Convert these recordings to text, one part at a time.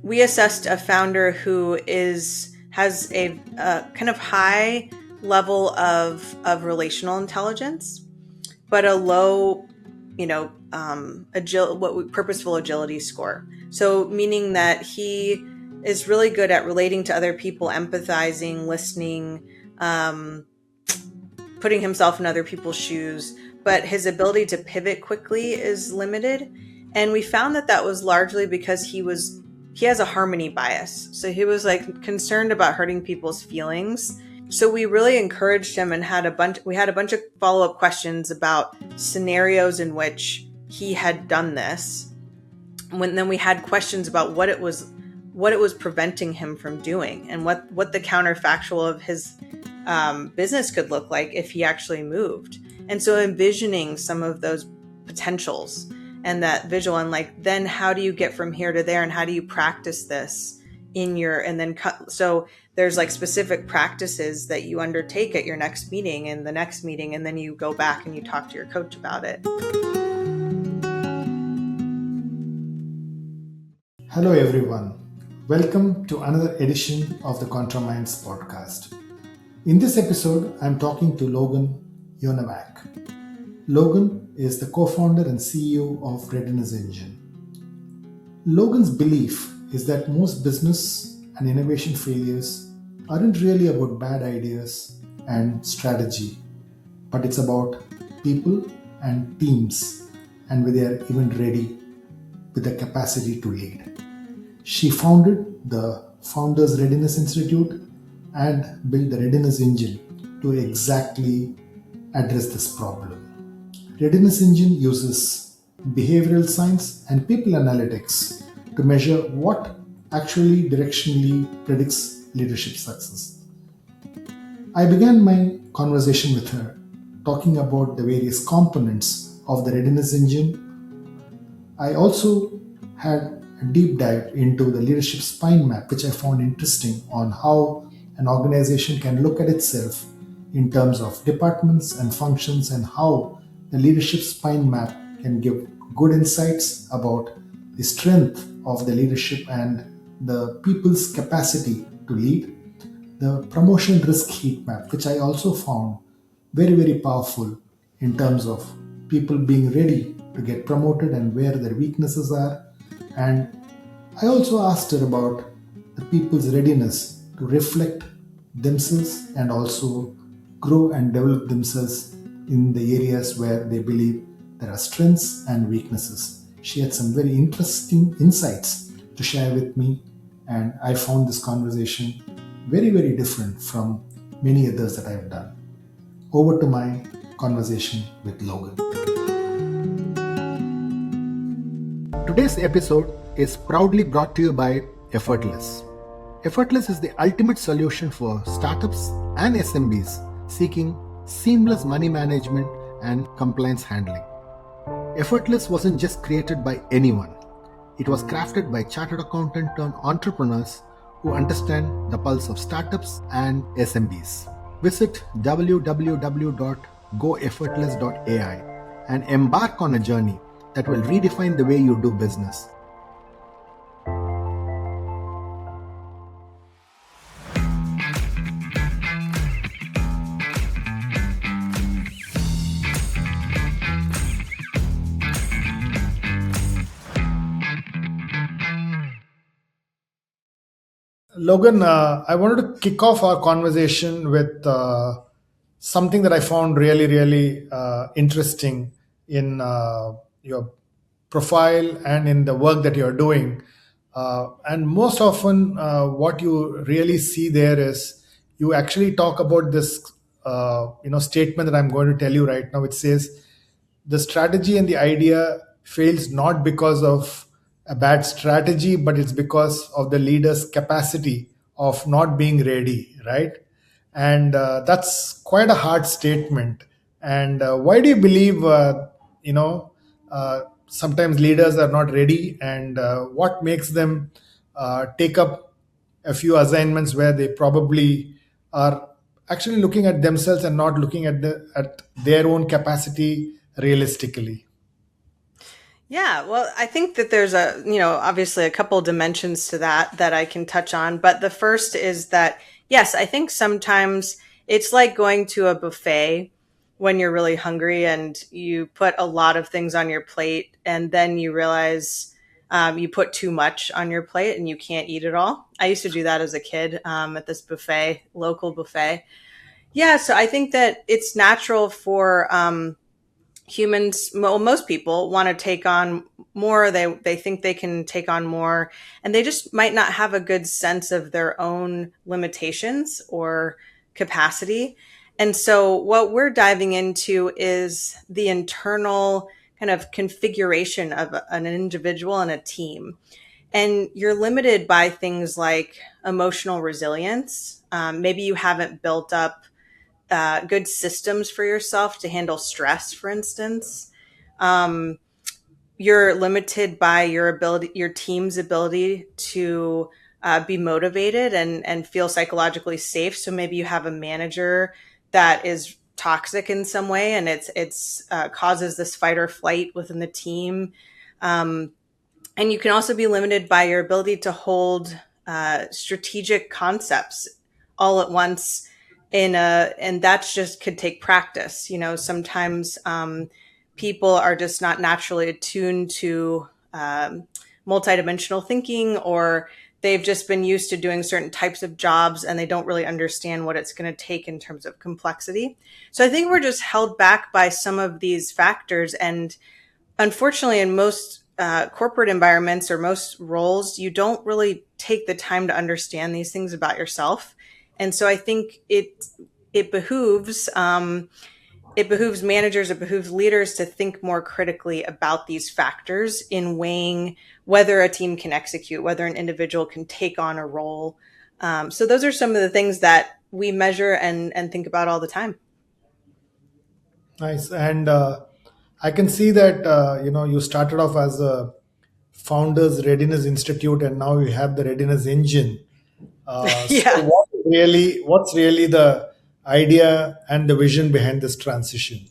we assessed a founder who has a kind of high level of relational intelligence, but a low, purposeful agility score. So meaning that he is really good at relating to other people, empathizing, listening, putting himself in other people's shoes, but his ability to pivot quickly is limited. And we found that was largely because he has a harmony bias. So he was concerned about hurting people's feelings. So we really encouraged him and we had a bunch of follow-up questions about scenarios in which he had done this. Then we had questions about what it was preventing him from doing, and what the counterfactual of his business could look like if he actually moved. And so envisioning some of those potentials and that visual, and then how do you get from here to there, and how do you practice this so there's specific practices that you undertake at your next meeting and the next meeting, and then you go back and you talk to your coach about it. Hello everyone. Welcome to another edition of the ContraMinds Podcast. In this episode, I'm talking to Logan Yonavjak. Logan is the co-founder and CEO of Readiness Engine. Logan's belief is that most business and innovation failures aren't really about bad ideas and strategy, but it's about people and teams, and whether they are even ready with the capacity to lead. She founded the Founders Readiness Institute and built the Readiness Engine to exactly address this problem. Readiness Engine uses behavioral science and people analytics to measure what actually directionally predicts leadership success. I began my conversation with her talking about the various components of the Readiness Engine. I also had a deep dive into the leadership spine map, which I found interesting, on how an organization can look at itself in terms of departments and functions, and how the leadership spine map can give good insights about the strength of the leadership and the people's capacity to lead. The promotion risk heat map, which I also found very, very powerful in terms of people being ready to get promoted and where their weaknesses are. And I also asked her about the people's readiness to reflect themselves and also grow and develop themselves in the areas where they believe there are strengths and weaknesses. She had some very interesting insights to share with me, and I found this conversation very, very different from many others that I have done. Over to my conversation with Logan. Today's episode is proudly brought to you by Effortless. Effortless is the ultimate solution for startups and SMBs seeking seamless money management and compliance handling. Effortless wasn't just created by anyone. It was crafted by chartered accountant turned entrepreneurs who understand the pulse of startups and SMBs. Visit www.goeffortless.ai and embark on a journey that will redefine the way you do business. Logan, I wanted to kick off our conversation with something that I found really, really interesting in your profile and in the work that you're doing. And most often, what you really see there is you actually talk about this, statement that I'm going to tell you right now. It says the strategy and the idea fails not because of a bad strategy, but it's because of the leader's capacity of not being ready, right? And that's quite a hard statement. And why do you believe, sometimes leaders are not ready, and what makes them take up a few assignments where they probably are actually looking at themselves and not looking at their own capacity realistically? Yeah, well, I think that there's obviously a couple dimensions to that I can touch on. But the first is that, yes, I think sometimes it's like going to a buffet when you're really hungry and you put a lot of things on your plate and then you realize you put too much on your plate and you can't eat it all. I used to do that as a kid at this buffet, local buffet. Yeah, so I think that it's natural for humans, well, most people want to take on more. They think they can take on more, and they just might not have a good sense of their own limitations or capacity. And so what we're diving into is the internal kind of configuration of an individual and a team. And you're limited by things like emotional resilience. Maybe you haven't built up good systems for yourself to handle stress, for instance. Um, you're limited by your team's ability to be motivated and feel psychologically safe. So maybe you have a manager that is toxic in some way, and it's causes this fight or flight within the team. Um, and you can also be limited by your ability to hold strategic concepts all at once and that's just could take practice. Sometimes people are just not naturally attuned to multidimensional thinking, or they've just been used to doing certain types of jobs and they don't really understand what it's going to take in terms of complexity. So I think we're just held back by some of these factors. And unfortunately, in most corporate environments or most roles, you don't really take the time to understand these things about yourself. And so I think it behooves managers, it behooves leaders to think more critically about these factors in weighing whether a team can execute, whether an individual can take on a role. So those are some of the things that we measure and think about all the time. Nice. And I can see that you started off as a Founders Readiness Institute, and now you have the Readiness Engine. So Yeah. what's really the idea and the vision behind this transition?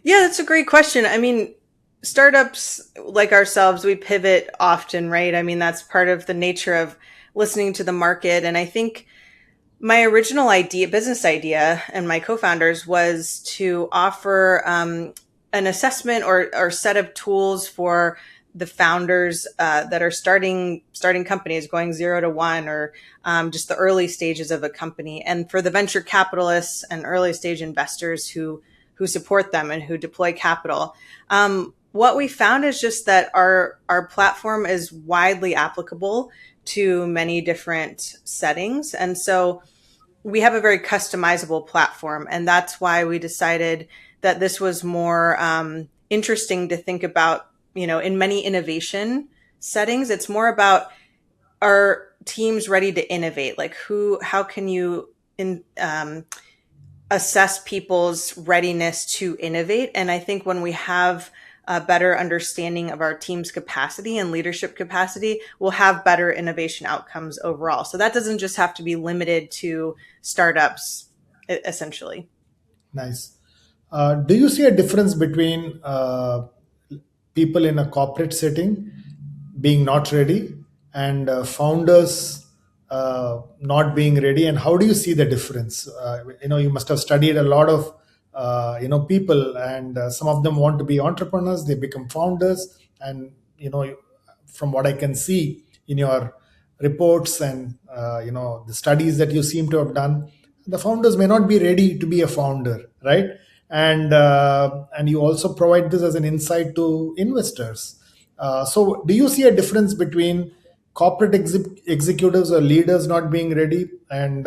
Yeah, that's a great question. I mean, startups like ourselves, we pivot often, right? I mean, that's part of the nature of listening to the market. And I think my original idea, business idea, and my co-founders was to offer an assessment or set of tools for the founders that are starting companies, going 0 to 1, or just the early stages of a company, and for the venture capitalists and early stage investors who support them and who deploy capital. What we found is just that our platform is widely applicable to many different settings, and so we have a very customizable platform, and that's why we decided that this was more interesting to think about. In many innovation settings, it's more about, are teams ready to innovate? Like, how can you assess people's readiness to innovate? And I think when we have a better understanding of our team's capacity and leadership capacity, we'll have better innovation outcomes overall. So that doesn't just have to be limited to startups, essentially. Nice. Do you see a difference between people in a corporate setting being not ready and founders not being ready? And how do you see the difference? You must have studied a lot of people, and some of them want to be entrepreneurs, they become founders, and from what I can see in your reports and the studies that you seem to have done, the founders may not be ready to be a founder, right? And you also provide this as an insight to investors. So do you see a difference between corporate executives or leaders not being ready and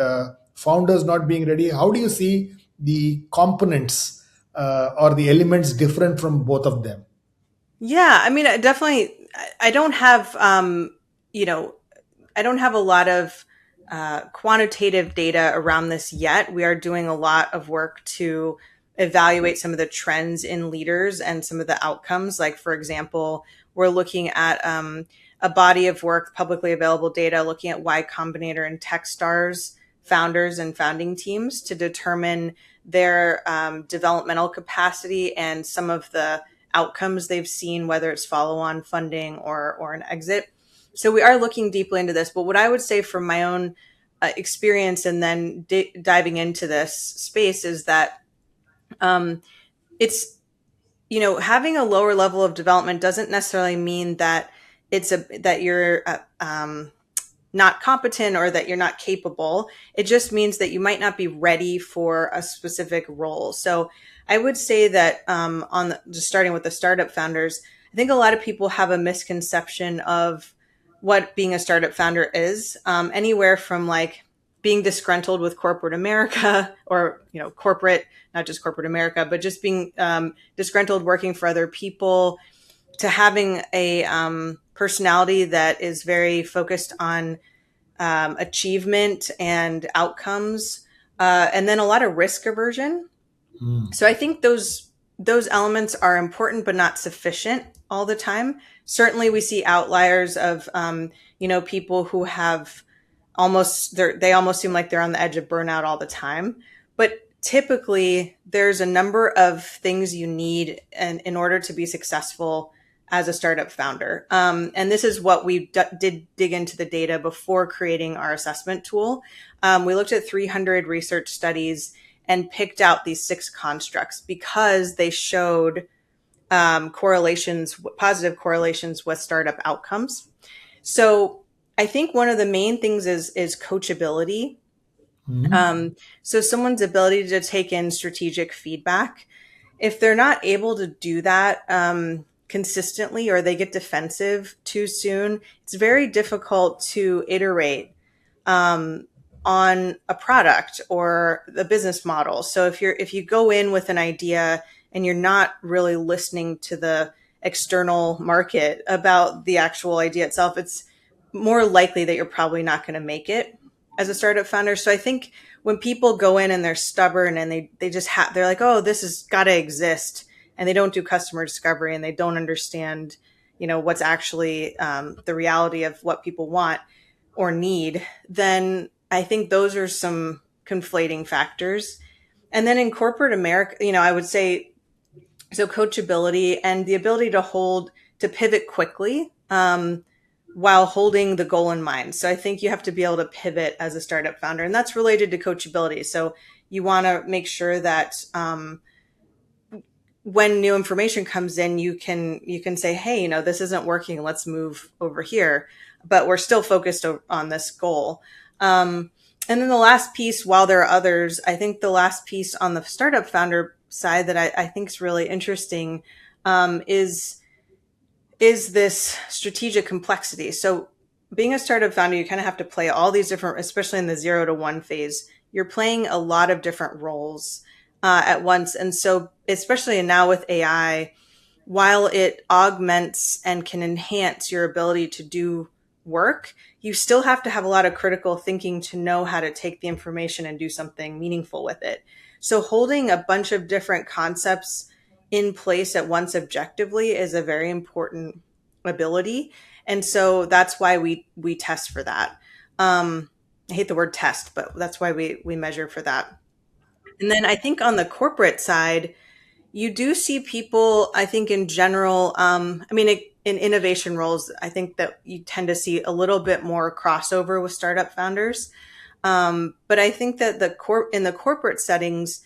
founders not being ready? How do you see the components or the elements different from both of them? Yeah, I mean, I definitely, I don't have, you know, I don't have a lot of quantitative data around this yet. We are doing a lot of work to evaluate some of the trends in leaders and some of the outcomes. Like, for example, we're looking at a body of work, publicly available data, looking at Y Combinator and Techstars founders and founding teams to determine their developmental capacity and some of the outcomes they've seen, whether it's follow-on funding or an exit. So we are looking deeply into this. But what I would say from my own experience and then diving into this space is that it's, having a lower level of development doesn't necessarily mean that that you're not competent or that you're not capable. It just means that you might not be ready for a specific role. So I would say that just starting with the startup founders, I think a lot of people have a misconception of what being a startup founder is, anywhere from like being disgruntled with corporate America or, corporate, not just corporate America, but just being disgruntled working for other people, to having a personality that is very focused on achievement and outcomes, and then a lot of risk aversion. So I think those elements are important, but not sufficient all the time. Certainly, we see outliers of people who have they almost seem like they're on the edge of burnout all the time. But typically, there's a number of things you need in order to be successful as a startup founder. And this is what we did dig into the data before creating our assessment tool. We looked at 300 research studies and picked out these 6 constructs because they showed positive correlations with startup outcomes. So I think one of the main things is coachability. So someone's ability to take in strategic feedback. If they're not able to do that consistently, or they get defensive too soon, it's very difficult to iterate on a product or the business model. So if you go in with an idea and you're not really listening to the external market about the actual idea itself, it's more likely that you're probably not going to make it as a startup founder. So I think when people go in and they're stubborn and they're like, oh, this has got to exist, and they don't do customer discovery and they don't understand, what's actually the reality of what people want or need, then I think those are some conflating factors. And then in corporate America, I would say, so coachability and the ability to pivot quickly while holding the goal in mind. So I think you have to be able to pivot as a startup founder, and that's related to coachability. So you want to make sure that when new information comes in, you can say, hey, this isn't working. Let's move over here, but we're still focused on this goal. And then the last piece, while there are others, I think the last piece on the startup founder side that I think is really interesting is this strategic complexity. So being a startup founder, you kind of have to play all these different, especially in the 0 to 1 phase, you're playing a lot of different roles at once. And so especially now with AI, while it augments and can enhance your ability to do work, you still have to have a lot of critical thinking to know how to take the information and do something meaningful with it. So holding a bunch of different concepts in place at once objectively is a very important ability. And so that's why we test for that. I hate the word test, but that's why we measure for that. And then I think on the corporate side, you do see people, I think in general, in innovation roles, I think that you tend to see a little bit more crossover with startup founders. But I think that in the corporate settings,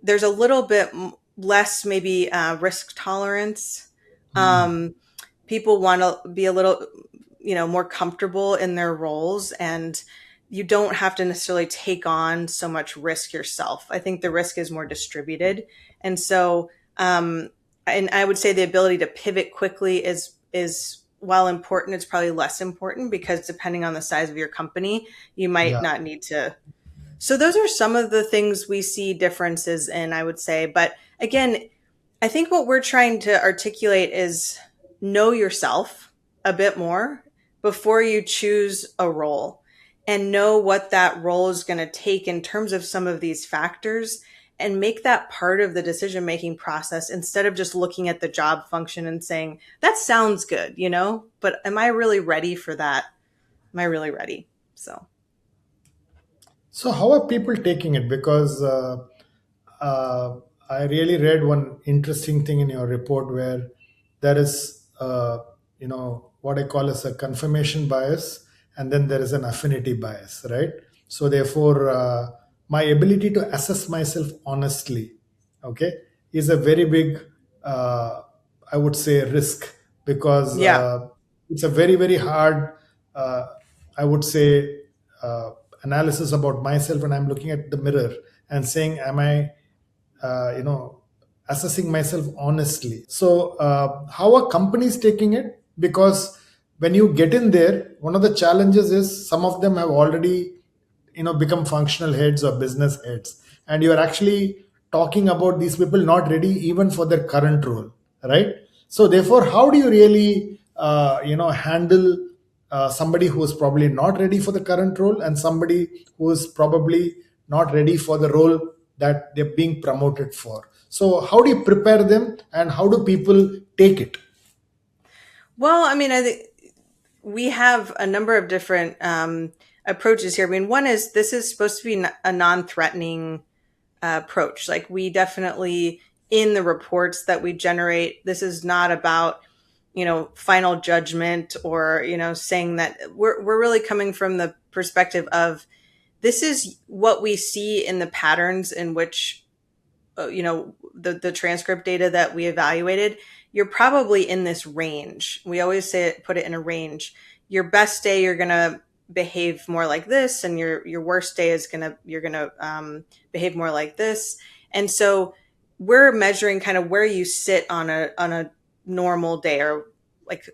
there's a little bit less maybe risk tolerance. People want to be a little, more comfortable in their roles, and you don't have to necessarily take on so much risk yourself. I think the risk is more distributed. And so, and I would say the ability to pivot quickly is while important, it's probably less important, because depending on the size of your company, you might not need to. So those are some of the things we see differences in, I would say. But again, I think what we're trying to articulate is know yourself a bit more before you choose a role, and know what that role is going to take in terms of some of these factors, and make that part of the decision-making process instead of just looking at the job function and saying, that sounds good, but am I really ready for that? Am I really ready? So how are people taking it? Because I really read one interesting thing in your report where there is, what I call as a confirmation bias, and then there is an affinity bias, right? So therefore, my ability to assess myself honestly, okay, is a very big, uh, I would say, risk, because Yeah. it's a very very hard, uh, I would say, uh, analysis about myself when I'm looking at the mirror and saying, am I assessing myself honestly? So how are companies taking it? Because when you get in there, one of the challenges is some of them have already become functional heads or business heads, and you are actually talking about these people not ready even for their current role, right? So therefore, how do you really handle somebody who is probably not ready for the current role, and somebody who is probably not ready for the role that they're being promoted for? So how do you prepare them, and how do people take it? Well, I mean, I think we have a number of different approaches here. I mean, one is this is supposed to be a non-threatening approach. Like we definitely, in the reports that we generate, this is not about, final judgment or, saying that we're really coming from the perspective of this is what we see in the patterns in which, the transcript data that we evaluated. You're probably in this range. We always say put it in a range. Your best day, you're going to behave more like this, and your worst day is you're gonna behave more like this. And so we're measuring kind of where you sit on a normal day, or like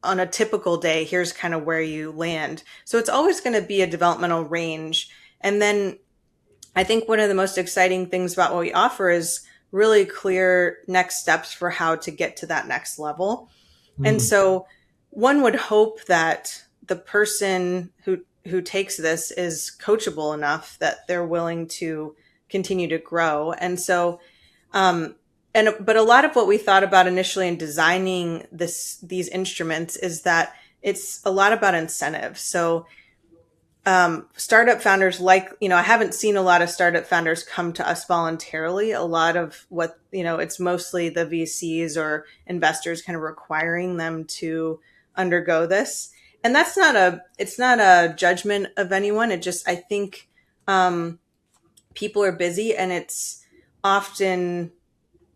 on a typical day. Here's kind of where you land. So it's always going to be a developmental range. And then I think one of the most exciting things about what we offer is really clear next steps for how to get to that next level. And Hmm. so one would hope that the person who takes this is coachable enough that they're willing to continue to grow. And so but a lot of what we thought about initially in designing these instruments is that it's a lot about incentives. So startup founders, I haven't seen a lot of startup founders come to us voluntarily. A lot of what, it's mostly the VCs or investors kind of requiring them to undergo this. And it's not a judgment of anyone. It just, I think, people are busy, and it's often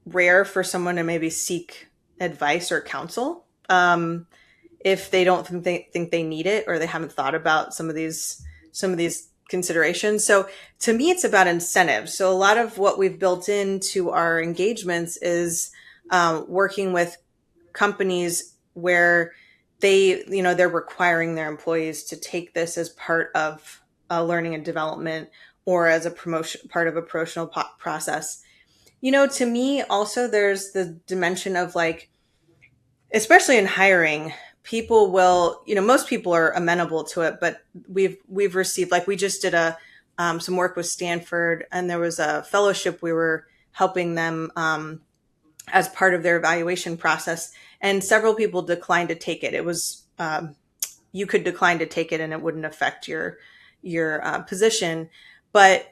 rare for someone to maybe seek advice or counsel. If they don't think they need it, or they haven't thought about some of these considerations. So to me, it's about incentives. So a lot of what we've built into our engagements is working with companies where they're requiring their employees to take this as part of learning and development, or as a part of a promotional process. To me, also, there's the dimension of, like, especially in hiring, people will, most people are amenable to it, but we've received, like, we just did some work with Stanford, and there was a fellowship we were helping them as part of their evaluation process, and several people declined to take it. It was you could decline to take it, and it wouldn't affect your position, but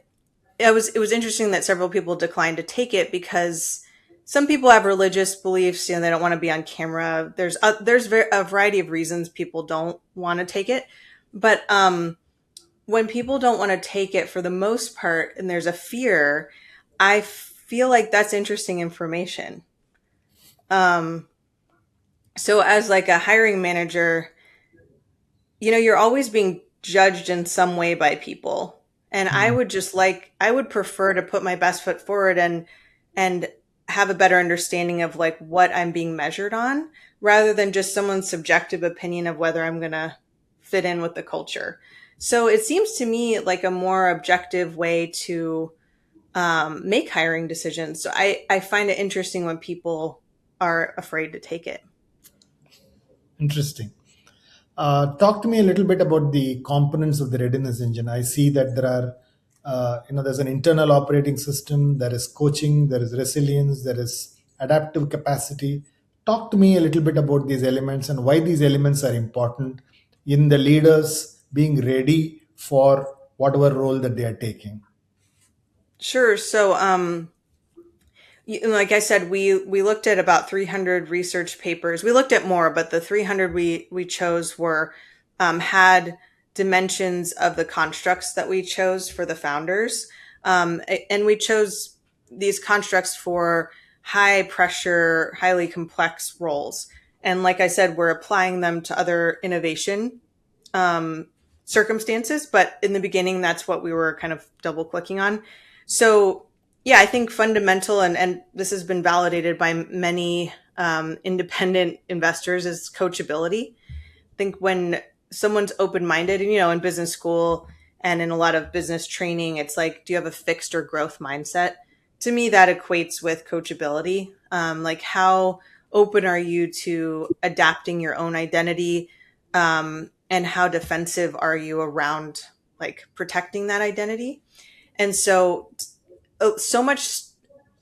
it was interesting that several people declined to take it because some people have religious beliefs, they don't want to be on camera. There's a variety of reasons people don't want to take it, but when people don't want to take it for the most part, and there's a fear, I feel like that's interesting information. Um, so as like a hiring manager, you're always being judged in some way by people. And Hmm. I would prefer to put my best foot forward and have a better understanding of, like, what I'm being measured on, rather than just someone's subjective opinion of whether I'm going to fit in with the culture. So it seems to me like a more objective way to make hiring decisions. So I find it interesting when people are afraid to take it. Interesting. Talk to me a little bit about the components of the readiness engine. I see that there are, there's an internal operating system, there is coaching, there is resilience, there is adaptive capacity. Talk to me a little bit about these elements and why these elements are important in the leaders being ready for whatever role that they are taking. Sure. So like I said, we looked at about 300 research papers. We looked at more, but the 300 we chose were had dimensions of the constructs that we chose for the founders, and we chose these constructs for high pressure, highly complex roles. And like I said, we're applying them to other innovation circumstances. But in the beginning, that's what we were kind of double clicking on. So yeah, I think fundamental, and this has been validated by many independent investors, is coachability. I think when someone's open-minded, and in business school and in a lot of business training, it's like, do you have a fixed or growth mindset? To me, that equates with coachability. Like, how open are you to adapting your own identity? And how defensive are you around like protecting that identity? And so much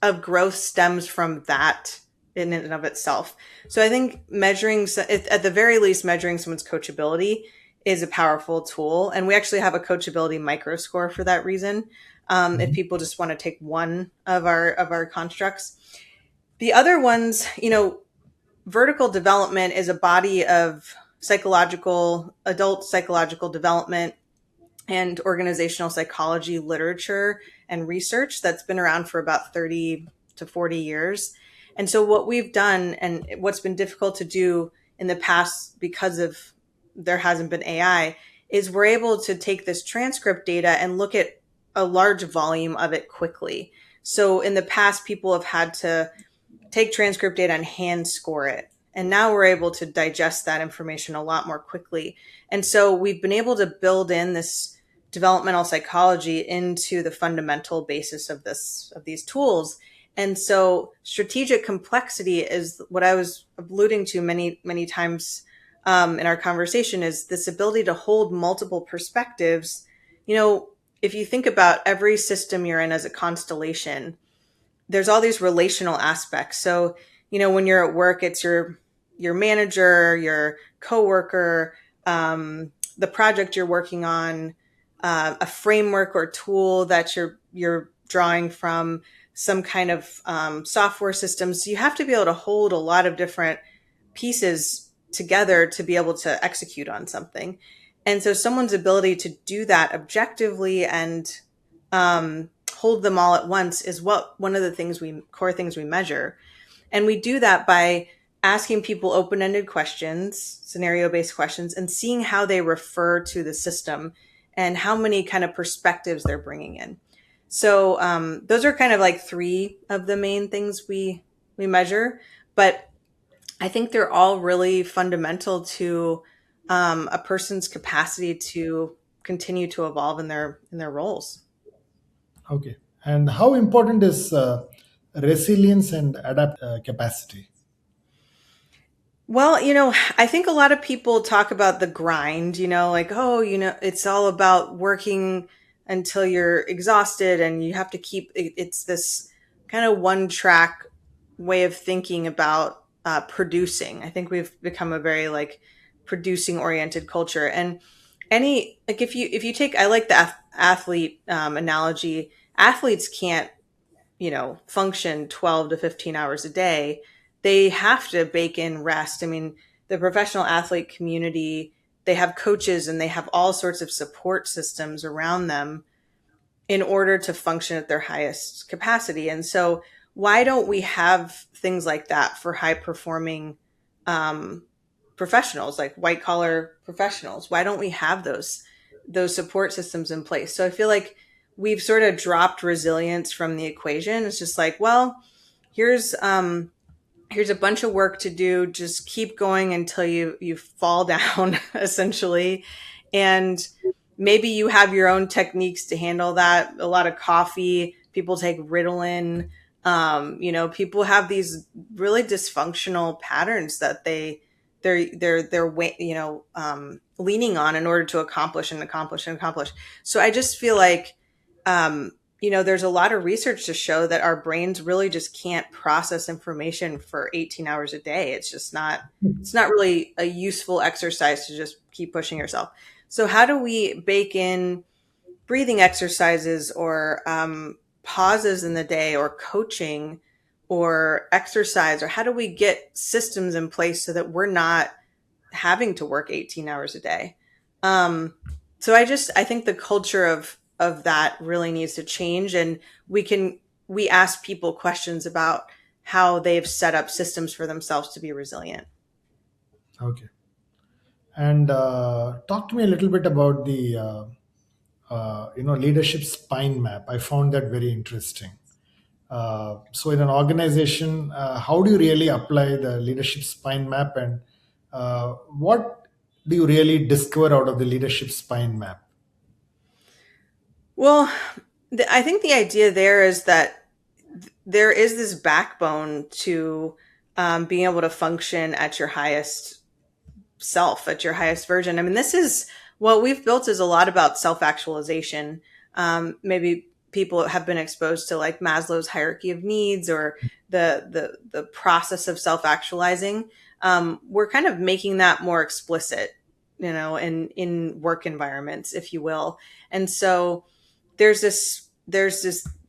of growth stems from that in and of itself. So I think at the very least, measuring someone's coachability is a powerful tool. And we actually have a coachability micro score for that reason. If people just want to take one of our constructs. The other ones, vertical development is a body of adult psychological development and organizational psychology literature and research that's been around for about 30 to 40 years. And so what we've done, and what's been difficult to do in the past because of there hasn't been AI, is we're able to take this transcript data and look at a large volume of it quickly. So in the past, people have had to take transcript data and hand score it. And now we're able to digest that information a lot more quickly. And so we've been able to build in this developmental psychology into the fundamental basis of these tools. And so strategic complexity is what I was alluding to many, many times in our conversation, is this ability to hold multiple perspectives. If you think about every system you're in as a constellation, there's all these relational aspects. So, when you're at work, it's your manager, your coworker, the project you're working on, a framework or tool that you're drawing from, some kind of software system. So you have to be able to hold a lot of different pieces together to be able to execute on something. And so someone's ability to do that objectively and hold them all at once is one of the core things we measure. And we do that by asking people open-ended questions, scenario-based questions, and seeing how they refer to the system and how many kind of perspectives they're bringing in. So those are kind of like three of the main things we measure, but I think they're all really fundamental to a person's capacity to continue to evolve in their roles. Okay. And how important is resilience and adapt capacity? Well, I think a lot of people talk about the grind, like, oh, it's all about working until you're exhausted and you have to it's this kind of one track way of thinking about producing. I think we've become a very like producing oriented culture. And if you take, I like the athlete analogy. Athletes can't, function 12 to 15 hours a day. They have to bake in rest. I mean, the professional athlete community, they have coaches and they have all sorts of support systems around them in order to function at their highest capacity. And so why don't we have things like that for high performing professionals, like white collar professionals? Why don't we have those support systems in place? So I feel like we've sort of dropped resilience from the equation. It's just like, well, here's a bunch of work to do. Just keep going until you fall down, essentially. And maybe you have your own techniques to handle that. A lot of coffee, people take Ritalin. People have these really dysfunctional patterns that they're leaning on in order to accomplish. So I just feel like, there's a lot of research to show that our brains really just can't process information for 18 hours a day. It's not really a useful exercise to just keep pushing yourself. So how do we bake in breathing exercises or pauses in the day or coaching or exercise, or how do we get systems in place so that we're not having to work 18 hours a day? Um, so I think the culture of that really needs to change, and we ask people questions about how they've set up systems for themselves to be resilient. Okay. And talk to me a little bit about the leadership spine map. I found that very interesting. So in an organization, how do you really apply the leadership spine map, and what do you really discover out of the leadership spine map? Well, I think the idea there is that there is this backbone to being able to function at your highest self, at your highest version. I mean, this is what we've built is a lot about self-actualization. Maybe people have been exposed to like Maslow's hierarchy of needs, or the process of self-actualizing. We're kind of making that more explicit, in work environments, if you will. And so there's this,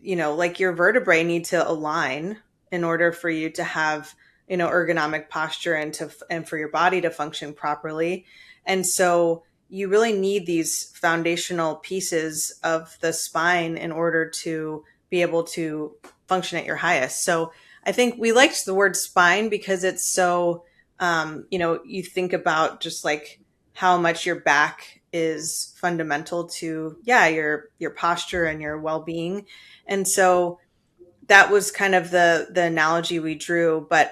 like your vertebrae need to align in order for you to have, ergonomic posture and for your body to function properly. And so you really need these foundational pieces of the spine in order to be able to function at your highest. So I think we liked the word spine because it's so, you think about just like how much your back is fundamental to, yeah, your posture and your well-being. And so that was kind of the analogy we drew. But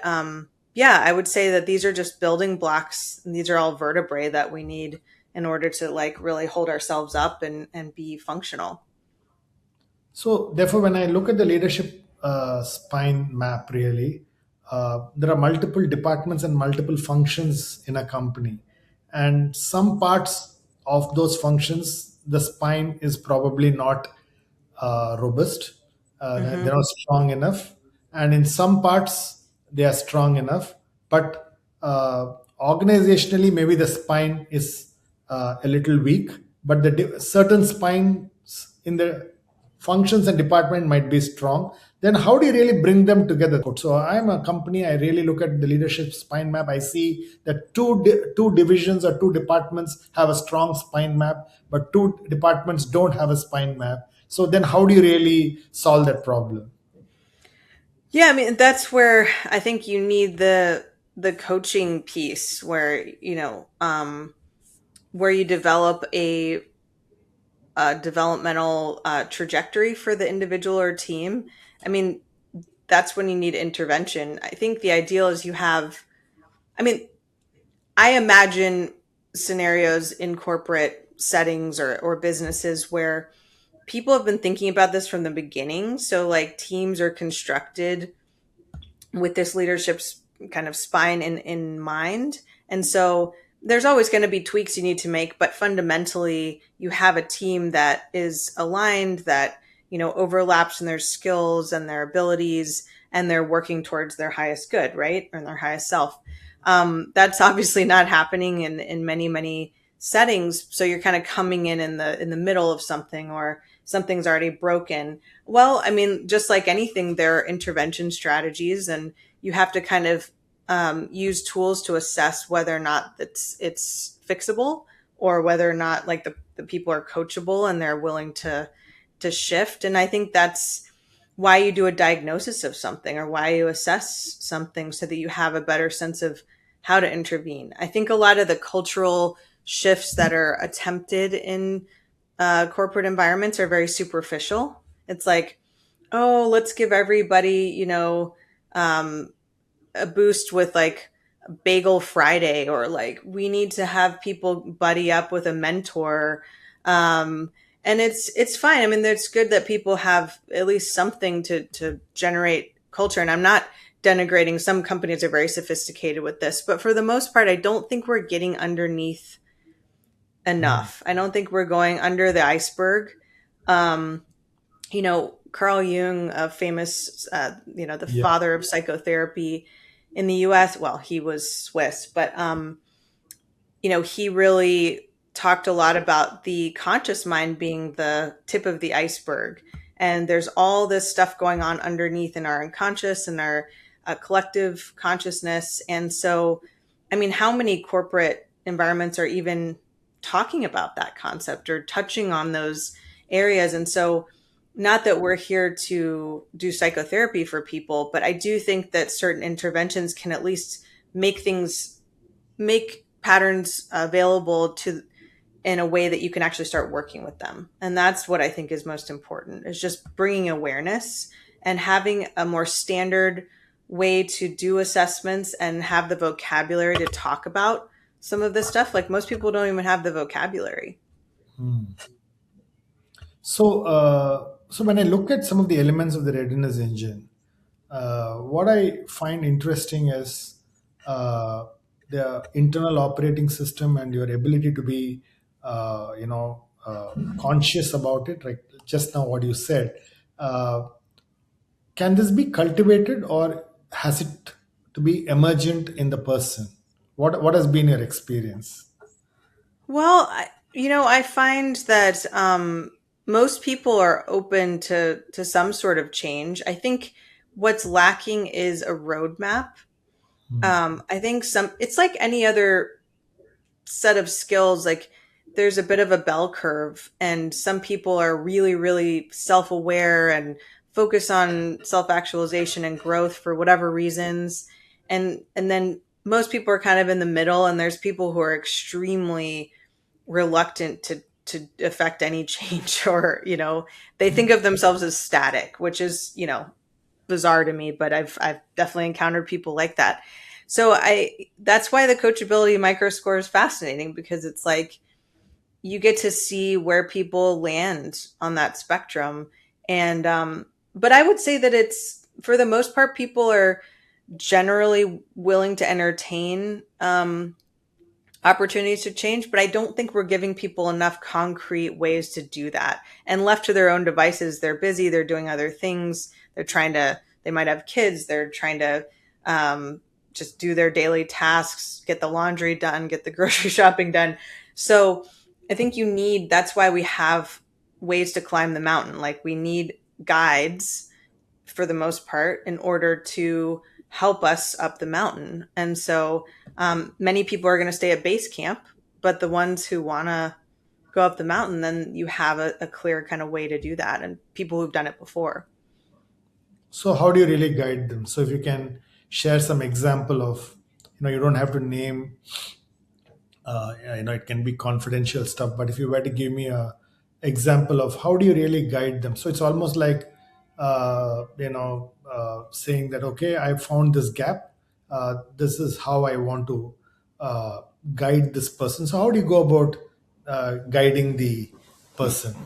yeah, I would say that these are just building blocks. And these are all vertebrae that we need in order to like really hold ourselves up and be functional. So, therefore, when I look at the leadership spine map, really, there are multiple departments and multiple functions in a company. And some parts of those functions, the spine is probably not robust, they're Hmm. not strong enough. And in some parts, they are strong enough. But organizationally, maybe the spine is a little weak, but certain spines in the functions and department might be strong. Then how do you really bring them together? So I'm a company, I really look at the leadership spine map. I see that two divisions or two departments have a strong spine map, but two departments don't have a spine map. So then how do you really solve that problem? Yeah, I mean, that's where I think you need the coaching piece where, where you develop a developmental trajectory for the individual or team. I mean, that's when you need intervention. I think the ideal is I mean, I imagine scenarios in corporate settings or businesses where people have been thinking about this from the beginning. So, like, teams are constructed with this leadership's kind of spine in mind. And so there's always going to be tweaks you need to make, but fundamentally you have a team that is aligned, that, overlaps in their skills and their abilities, and they're working towards their highest good, right? Or their highest self. That's obviously not happening in many, many settings. So you're kind of coming in the middle of something, or something's already broken. Well, I mean, just like anything, there are intervention strategies, and you have to kind of use tools to assess whether or not it's fixable, or whether or not like the people are coachable and they're willing to shift. And I think that's why you do a diagnosis of something, or why you assess something, so that you have a better sense of how to intervene. I think a lot of the cultural shifts that are attempted in corporate environments are very superficial. It's like, oh, let's give everybody, um, a boost with like Bagel Friday, or like we need to have people buddy up with a mentor. And it's fine. I mean, it's good that people have at least something to generate culture. And I'm not denigrating. Some companies are very sophisticated with this, but for the most part, I don't think we're getting underneath Hmm. enough. I don't think we're going under the iceberg. Um, Carl Jung, a famous, the Yeah. father of psychotherapy in the US. Well, he was Swiss, but, he really talked a lot about the conscious mind being the tip of the iceberg. And there's all this stuff going on underneath in our unconscious and our collective consciousness. And so, I mean, how many corporate environments are even talking about that concept or touching on those areas? And so, not that we're here to do psychotherapy for people, but I do think that certain interventions can at least make patterns available to in a way that you can actually start working with them. And that's what I think is most important, is just bringing awareness and having a more standard way to do assessments and have the vocabulary to talk about some of this stuff. Like most people don't even have the vocabulary. So when I look at some of the elements of the readiness engine, what I find interesting is the internal operating system and your ability to be, conscious about it. Like just now, what you said, uh, can this be cultivated or has it to be emergent in the person? What has been your experience? Well, I find that most people are open to some sort of change. I think what's lacking is a roadmap. I think it's like any other set of skills. Like there's a bit of a bell curve, and some people are really, really self-aware and focus on self-actualization and growth for whatever reasons. And then most people are kind of in the middle, and there's people who are extremely reluctant to affect any change, or they think of themselves as static, which is bizarre to me, but I've definitely encountered people like that. So that's why the coachability micro score is fascinating, because it's like you get to see where people land on that spectrum. And but I would say that it's, for the most part, people are generally willing to entertain opportunities to change, but I don't think we're giving people enough concrete ways to do that. And left to their own devices, they're busy, they're doing other things, they might have kids, they're trying to just do their daily tasks, get the laundry done, get the grocery shopping done. So I think that's why we have ways to climb the mountain. Like we need guides for the most part in order to help us up the mountain. And so many people are going to stay at base camp, but the ones who want to go up the mountain, then you have a clear kind of way to do that, and people who've done it before. So how do you really guide them? So if you can share some example of, you don't have to name, it can be confidential stuff, but if you were to give me a example of how do you really guide them? So it's almost like, saying that, okay, I found this gap. This is how I want to guide this person. So how do you go about guiding the person?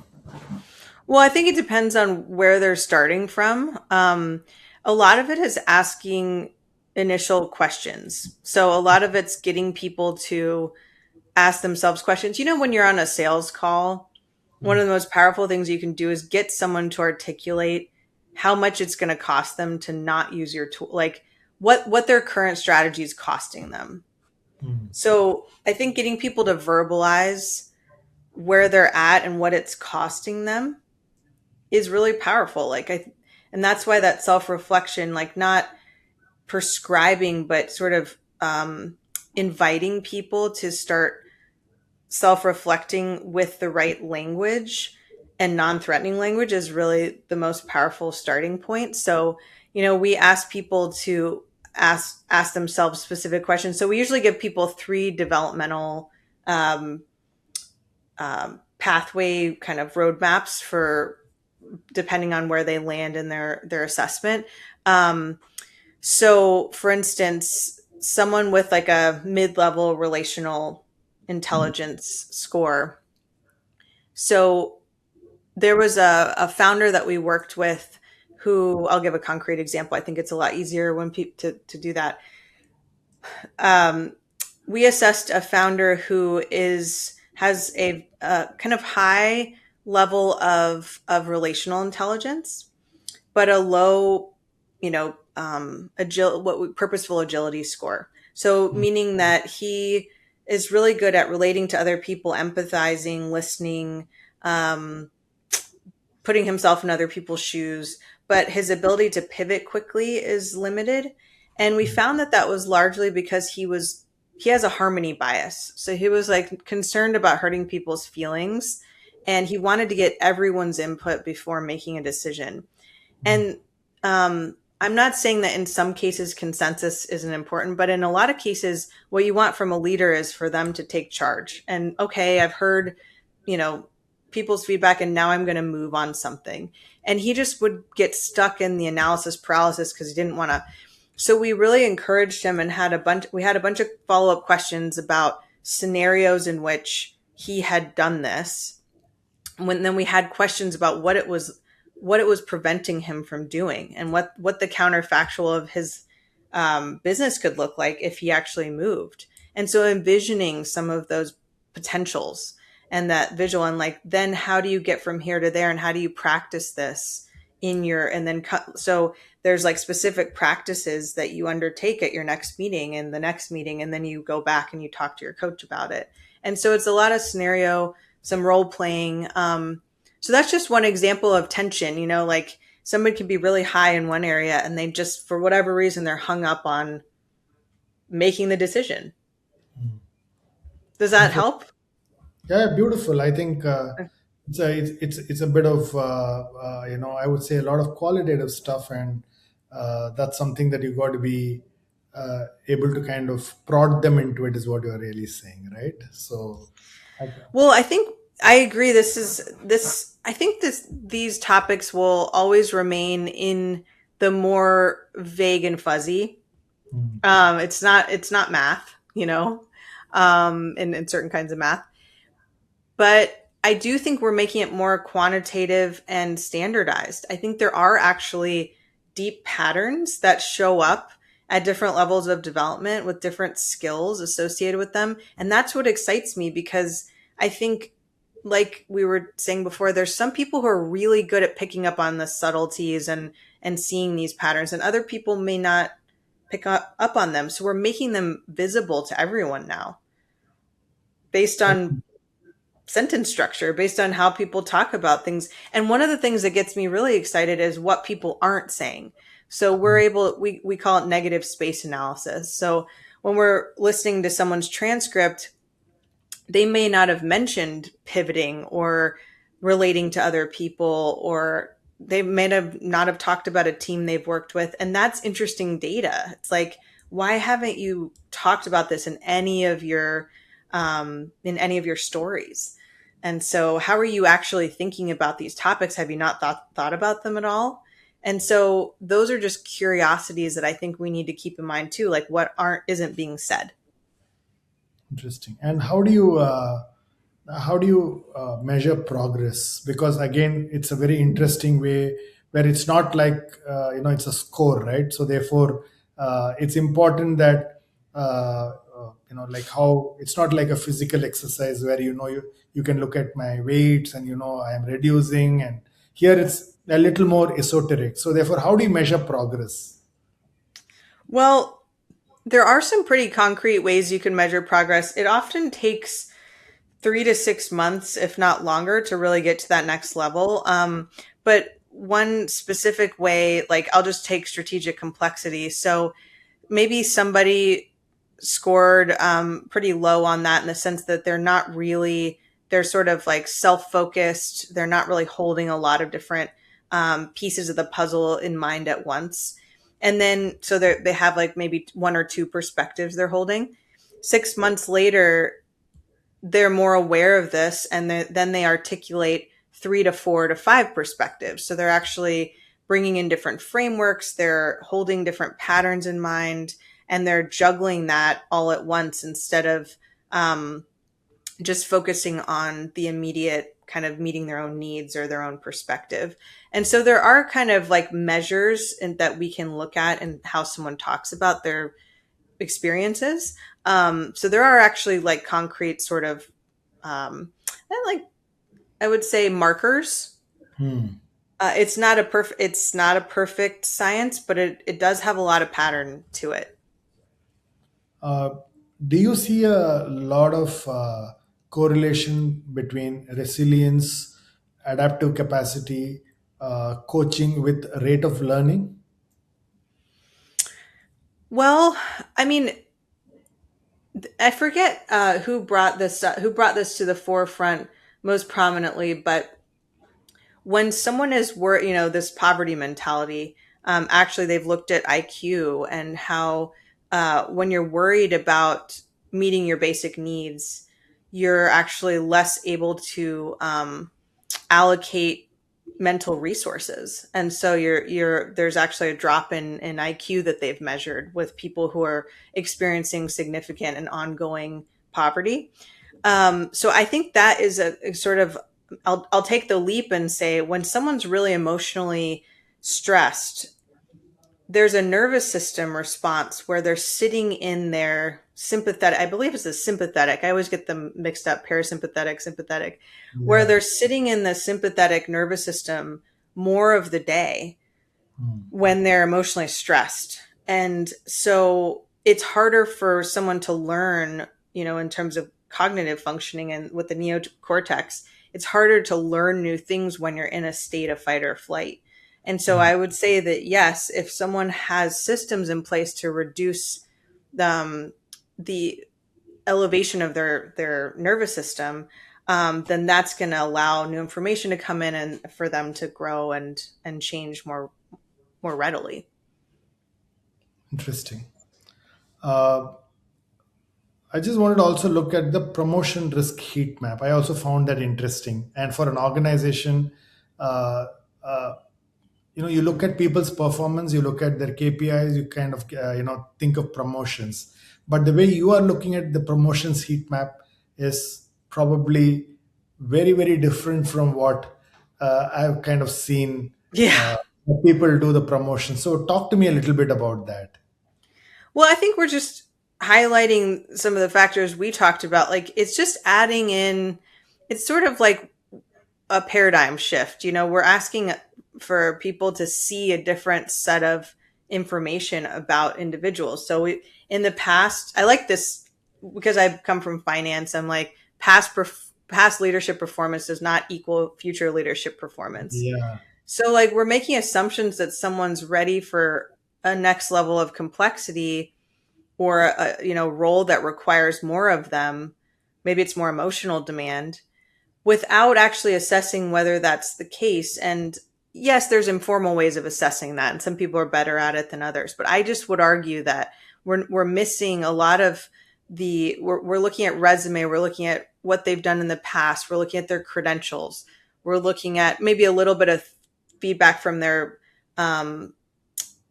Well, I think it depends on where they're starting from. A lot of it is asking initial questions. So a lot of it's getting people to ask themselves questions. When you're on a sales call, one of the most powerful things you can do is get someone to articulate how much it's going to cost them to not use your tool, like what their current strategy is costing them. So I think getting people to verbalize where they're at and what it's costing them is really powerful. And that's why that self-reflection, like not prescribing, but sort of inviting people to start self-reflecting with the right language and non-threatening language, is really the most powerful starting point. So, we ask people to ask themselves specific questions. So we usually give people 3 developmental pathway kind of roadmaps for, depending on where they land in their assessment. So for instance, someone with like a mid-level relational intelligence score. So there was a founder that we worked with who, I'll give a concrete example. I think it's a lot easier when people to do that. We assessed a founder who has a kind of high level of relational intelligence, but a low, purposeful agility score. So meaning that he is really good at relating to other people, empathizing, listening, putting himself in other people's shoes, but his ability to pivot quickly is limited. And we found that that was largely because he has a harmony bias. So he was like concerned about hurting people's feelings, and he wanted to get everyone's input before making a decision. And I'm not saying that in some cases consensus isn't important, but in a lot of cases, what you want from a leader is for them to take charge. And okay, I've heard, you know, people's feedback, and now I'm going to move on something. And he just would get stuck in the analysis paralysis because he didn't want to. So we really encouraged him and we had a bunch of follow-up questions about scenarios in which he had done this. Then we had questions about what it was preventing him from doing, and what the counterfactual of his business could look like if he actually moved. And so envisioning some of those potentials and that visual, and like, then how do you get from here to there, and how do you practice this in your, and then so there's like specific practices that you undertake at your next meeting and the next meeting, and then you go back and you talk to your coach about it. And so it's a lot of scenario, some role playing. So that's just one example of tension, like somebody can be really high in one area and they just, for whatever reason, they're hung up on making the decision. Does that help? Yeah, beautiful. I think it's a bit of I would say a lot of qualitative stuff, and that's something that you got to be able to kind of prod them into it, is what you're really saying, right? So, well, I think I agree. I think these topics will always remain in the more vague and fuzzy. It's not math, in certain kinds of math. But I do think we're making it more quantitative and standardized. I think there are actually deep patterns that show up at different levels of development with different skills associated with them. And that's what excites me, because I think, like we were saying before, there's some people who are really good at picking up on the subtleties and seeing these patterns, and other people may not pick up on them. So we're making them visible to everyone now based on sentence structure, based on how people talk about things. And one of the things that gets me really excited is what people aren't saying. So we call it negative space analysis. So when we're listening to someone's transcript, they may not have mentioned pivoting or relating to other people, or they may not have talked about a team they've worked with. And that's interesting data. It's like, why haven't you talked about this in any of your stories? And so how are you actually thinking about these topics? Have you not thought about them at all? And so those are just curiosities that I think we need to keep in mind too, like what isn't being said. Interesting. And how do you measure progress? Because again, it's a very interesting way where it's not like it's a score, right? So therefore, it's important that like how it's not like a physical exercise where you can look at my weights and I am reducing, and here it's a little more esoteric. So therefore, how do you measure progress? Well, there are some pretty concrete ways you can measure progress. It often takes 3 to 6 months, if not longer, to really get to that next level. But one specific way, like I'll just take strategic complexity. So maybe somebody scored pretty low on that, in the sense that they're sort of like self-focused. They're not really holding a lot of different pieces of the puzzle in mind at once. And then, so they have like maybe 1 or 2 perspectives they're holding. 6 months later, they're more aware of this, and then they articulate 3 to 4 to 5 perspectives. So they're actually bringing in different frameworks. They're holding different patterns in mind, and they're juggling that all at once, instead of just focusing on the immediate kind of meeting their own needs or their own perspective. And so there are kind of like measures that we can look at and how someone talks about their experiences. So there are actually like concrete sort of, I would say Hmm. markers. It's not a perfect science, but it does have a lot of pattern to it. Do you see a lot of correlation between resilience adaptive capacity, coaching with rate of learning? Well, I mean, I forget who brought this to the forefront most prominently, but when someone is this poverty mentality, actually they've looked at IQ and how when you're worried about meeting your basic needs, you're actually less able to allocate mental resources, and so there's actually a drop in IQ that they've measured with people who are experiencing significant and ongoing poverty. So I think that is a sort of, I'll take the leap and say when someone's really emotionally stressed, there's a nervous system response where they're sitting in their sympathetic, I believe it's a sympathetic. I always get them mixed up, parasympathetic, sympathetic, where Yeah. they're sitting in the sympathetic nervous system more of the day Hmm. when they're emotionally stressed. And so it's harder for someone to learn, in terms of cognitive functioning and with the neocortex, it's harder to learn new things when you're in a state of fight or flight. And so Hmm. I would say that yes, if someone has systems in place to reduce the elevation of their nervous system, then that's going to allow new information to come in and for them to grow and change more readily. Interesting. Uh, I just wanted to also look at the promotion risk heat map. I also found that interesting. And for an organization, uh, uh, you look at people's performance, you look at their KPIs, you kind of think of promotions. But the way you are looking at the promotions heat map is probably very, very different from what I've kind of seen Yeah. uh, people do the promotion. So talk to me a little bit about that. Well, I think we're just highlighting some of the factors we talked about. Like it's just adding in, it's sort of like a paradigm shift. We're asking for people to see a different set of information about individuals. So in the past, I like this because I've come from finance. I'm like past leadership performance does not equal future leadership performance. Yeah. So like we're making assumptions that someone's ready for a next level of complexity or a role that requires more of them. Maybe it's more emotional demand without actually assessing whether that's the case. And yes, there's informal ways of assessing that, and some people are better at it than others. But I just would argue that we're missing a lot of we're looking at resume, we're looking at what they've done in the past, we're looking at their credentials, we're looking at maybe a little bit of feedback from their um,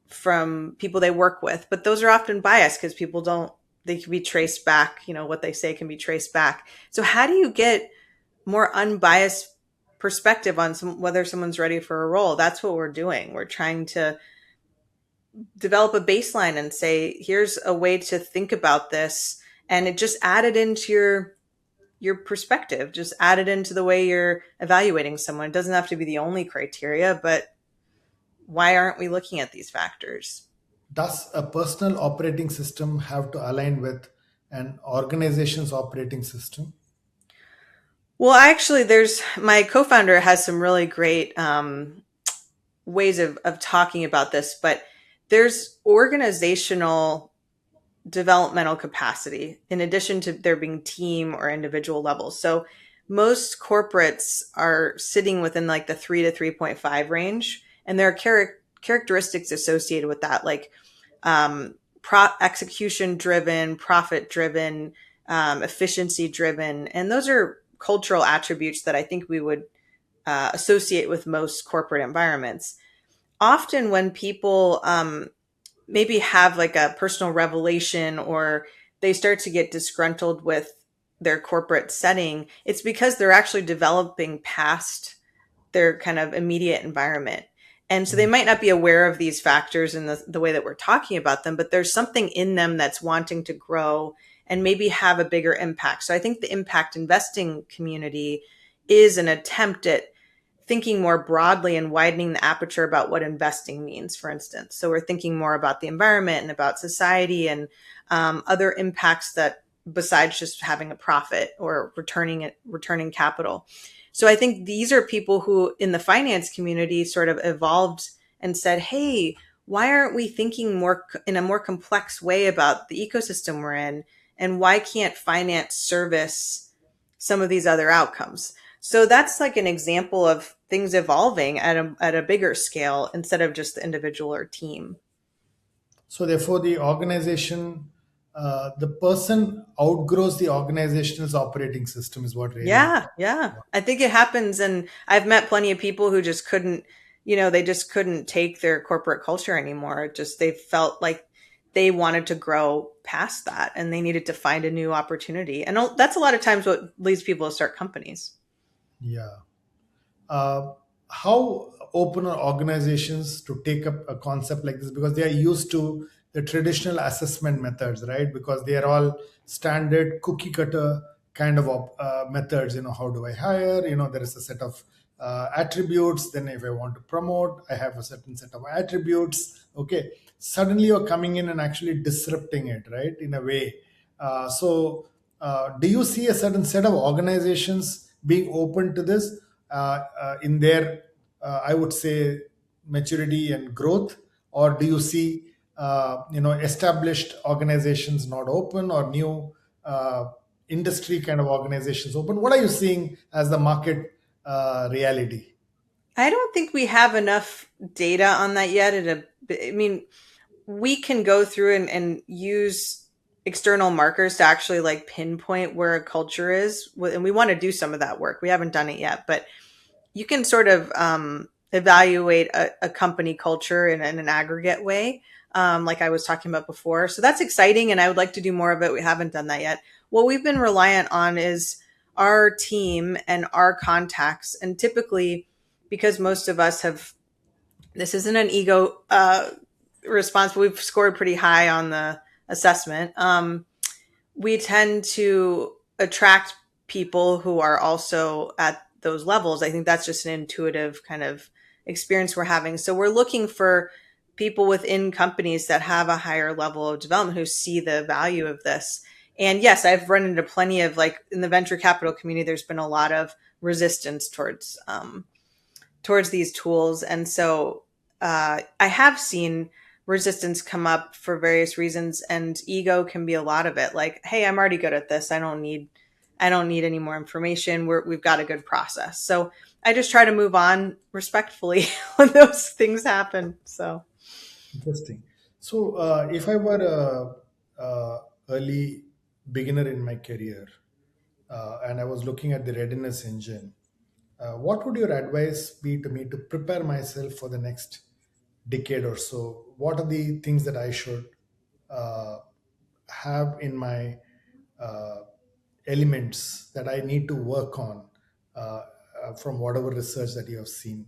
from people they work with, but those are often biased because people don't, they can be traced back, what they say can be traced back. So how do you get more unbiased perspective on whether someone's ready for a role? That's what we're doing. We're trying to develop a baseline and say, here's a way to think about this. And it just added into your perspective, just added into the way you're evaluating someone. It doesn't have to be the only criteria, but why aren't we looking at these factors? Does a personal operating system have to align with an organization's operating system? Well, actually, there's my co-founder has some really great ways of talking about this, but there's organizational developmental capacity in addition to there being team or individual levels. So most corporates are sitting within like the 3 to 3.5 range, and there are characteristics associated with that, like execution driven, profit driven, efficiency driven. And those are cultural attributes that I think we would associate with most corporate environments. Often, when people maybe have like a personal revelation or they start to get disgruntled with their corporate setting, it's because they're actually developing past their kind of immediate environment. And so they might not be aware of these factors in the way that we're talking about them, but there's something in them that's wanting to grow and maybe have a bigger impact. So I think the impact investing community is an attempt at thinking more broadly and widening the aperture about what investing means, for instance. So we're thinking more about the environment and about society and other impacts that besides just having a profit or returning capital. So I think these are people who in the finance community sort of evolved and said, hey, why aren't we thinking more in a more complex way about the ecosystem we're in? And why can't finance service some of these other outcomes? So that's like an example of things evolving at a bigger scale instead of just the individual or team. So therefore, the organization, the person outgrows the organization's operating system is what really. Yeah, yeah. I think it happens. And I've met plenty of people who just couldn't, they just couldn't take their corporate culture anymore. Just they felt like they wanted to grow past that and they needed to find a new opportunity. And that's a lot of times what leads people to start companies. Yeah. uh, how open are organizations to take up a concept like this, because they are used to the traditional assessment methods, right? Because they are all standard cookie cutter kind of methods. How do I hire? There is a set of attributes. Then if I want to promote, I have a certain set of attributes. Okay, suddenly you're coming in and actually disrupting it, right, in a way. Do you see a certain set of organizations being open to this in their, I would say, maturity and growth, or do you see, established organizations not open, or new industry kind of organizations open? What are you seeing as the market reality? I don't think we have enough data on that yet. I mean, we can go through and use external markers to actually like pinpoint where a culture is. And we want to do some of that work. We haven't done it yet, but you can sort of evaluate a company culture in an aggregate way, like I was talking about before. So that's exciting, and I would like to do more of it. We haven't done that yet. What we've been reliant on is our team and our contacts, and typically, because most of us have, this isn't an ego response, but we've scored pretty high on the assessment. We tend to attract people who are also at those levels. I think that's just an intuitive kind of experience we're having. So we're looking for people within companies that have a higher level of development who see the value of this. And yes, I've run into plenty of, like, in the venture capital community, there's been a lot of resistance towards these tools. And so I have seen resistance come up for various reasons, and ego can be a lot of it. Like, hey, I'm already good at this. I don't need any more information. We've got a good process. So I just try to move on respectfully when those things happen. So Interesting. So, if I were a early beginner in my career, and I was looking at the readiness engine, what would your advice be to me to prepare myself for the next decade or so? What are the things that I should uh, have in my uh, elements that I need to work on from whatever research that you have seen?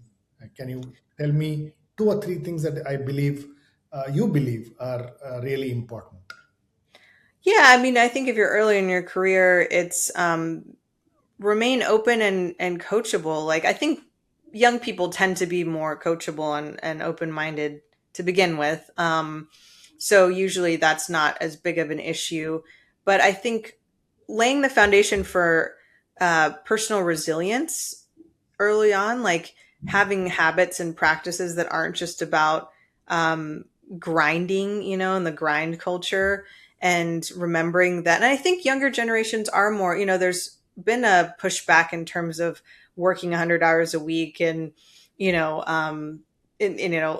Can you tell me two or three things that I believe you believe are really important? yeah, I mean, I think if you're early in your career, it's remain open and coachable. Like, I think young people tend to be more coachable and open-minded to begin with. So usually that's not as big of an issue. But I think laying the foundation for personal resilience early on, like having habits and practices that aren't just about um, grinding, and the grind culture, and remembering that. And I think younger generations are more, there's been a pushback in terms of working 100 hours a week, and you know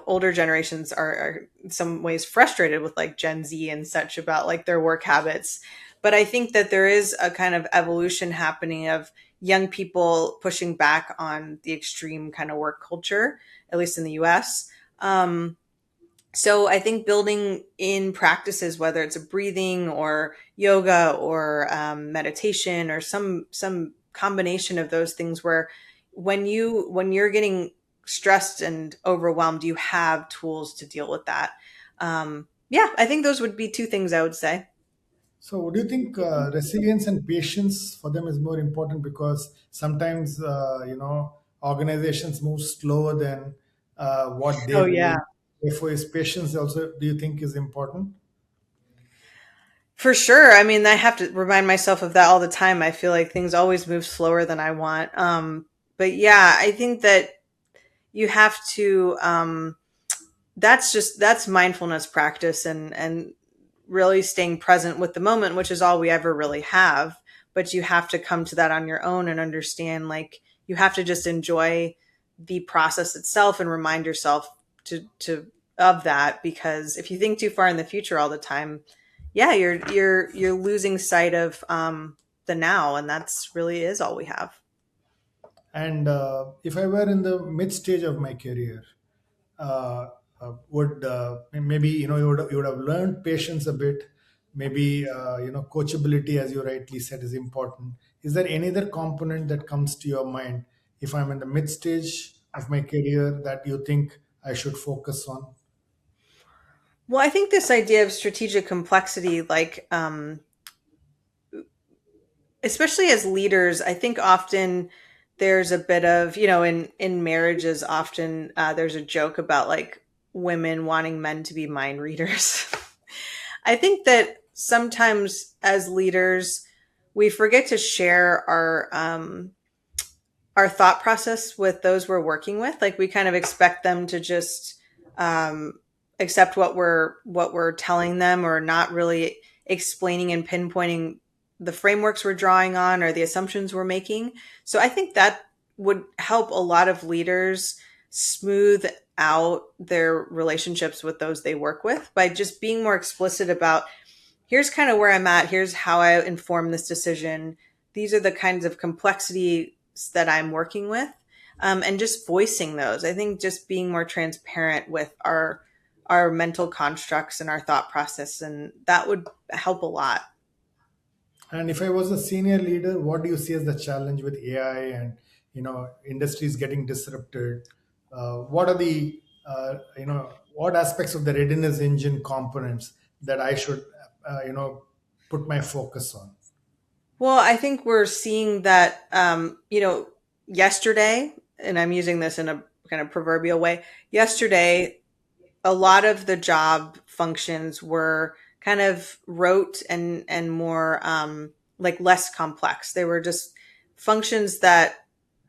older generations are in some ways frustrated with like Gen Z and such about like their work habits. But I think that there is a kind of evolution happening of young people pushing back on the extreme kind of work culture, at least in the US. So I think building in practices, whether it's a breathing or yoga or meditation or some combination of those things, where when you're getting stressed and overwhelmed, you have tools to deal with that. Yeah, I think those would be two things I would say. So, do you think resilience and patience for them is more important, because sometimes organizations move slower than what they Oh yeah. believe. Therefore, is patience also, do you think, is important? For sure. I mean, I have to remind myself of that all the time. I feel like things always move slower than I want. but yeah, I think that you have to, that's mindfulness practice, and really staying present with the moment, which is all we ever really have. But you have to come to that on your own and understand, like, you have to just enjoy the process itself and remind yourself to of that, because if you think too far in the future all the time, yeah, you're losing sight of the now, and that's really is all we have. And if I were in the mid stage of my career, uh, would maybe you would have learned patience a bit. Maybe coachability, as you rightly said, is important. Is there any other component that comes to your mind if I'm in the mid stage of my career that you think I should focus on? Well, I think this idea of strategic complexity, like, especially as leaders, I think often there's a bit of, in marriages, often there's a joke about like women wanting men to be mind readers. I think that sometimes as leaders, we forget to share our thought process with those we're working with. Like, we kind of expect them to just um, accept what we're telling them, or not really explaining and pinpointing the frameworks we're drawing on or the assumptions we're making. So I think that would help a lot of leaders smooth out their relationships with those they work with by just being more explicit about, here's kind of where I'm at, here's how I inform this decision, these are the kinds of complexities that I'm working with, and just voicing those. I think just being more transparent with our mental constructs and our thought process, and that would help a lot. And if I was a senior leader, what do you see as the challenge with AI and industries getting disrupted? What are the what aspects of the readiness engine components that I should put my focus on? Well, I think we're seeing that, yesterday, and I'm using this in a kind of proverbial way. Yesterday, a lot of the job functions were kind of rote and more, like, less complex. They were just functions that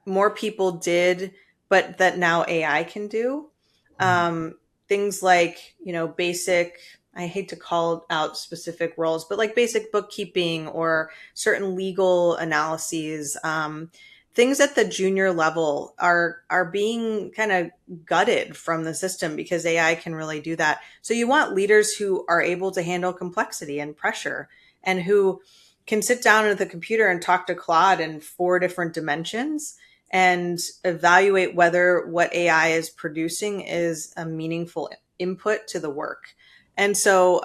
more people did, but that now AI can do. Um, Things like, basic, I hate to call out specific roles, but like basic bookkeeping or certain legal analyses, things at the junior level are being kind of gutted from the system because AI can really do that. So you want leaders who are able to handle complexity and pressure, and who can sit down at the computer and talk to Claude in four different dimensions and evaluate whether what AI is producing is a meaningful input to the work. And so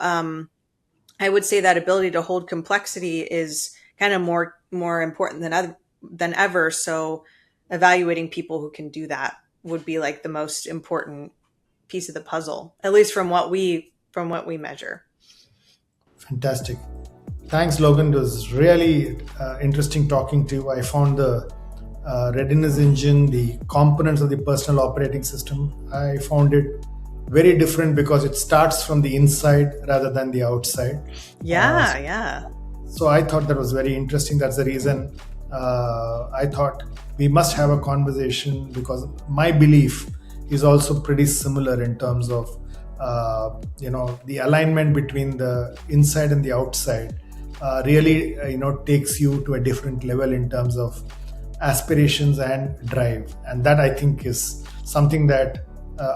I would say that ability to hold complexity is kind of more important than ever. So evaluating people who can do that would be like the most important piece of the puzzle, at least from what we measure. Fantastic. Thanks, Logan. It was really interesting talking to you. I found the readiness engine, the components of the personal operating system, I found it very different because it starts from the inside rather than the outside. Yeah. So I thought that was very interesting. That's the reason I thought we must have a conversation, because my belief is also pretty similar in terms of the alignment between the inside and the outside really takes you to a different level in terms of aspirations and drive. And that, I think, is something that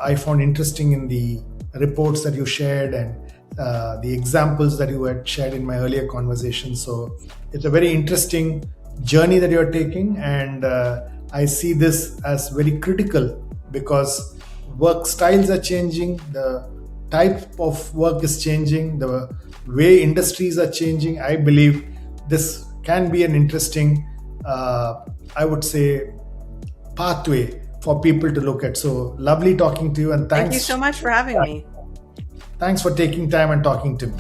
I found interesting in the reports that you shared, and the examples that you had shared in my earlier conversation. So it's a very interesting journey that you're taking, and I see this as very critical because work styles are changing, the type of work is changing, the way industries are changing. I believe this can be an interesting, I would say, pathway for people to look at. So lovely talking to you, and Thank you so much for having me. Thanks for taking time and talking to me.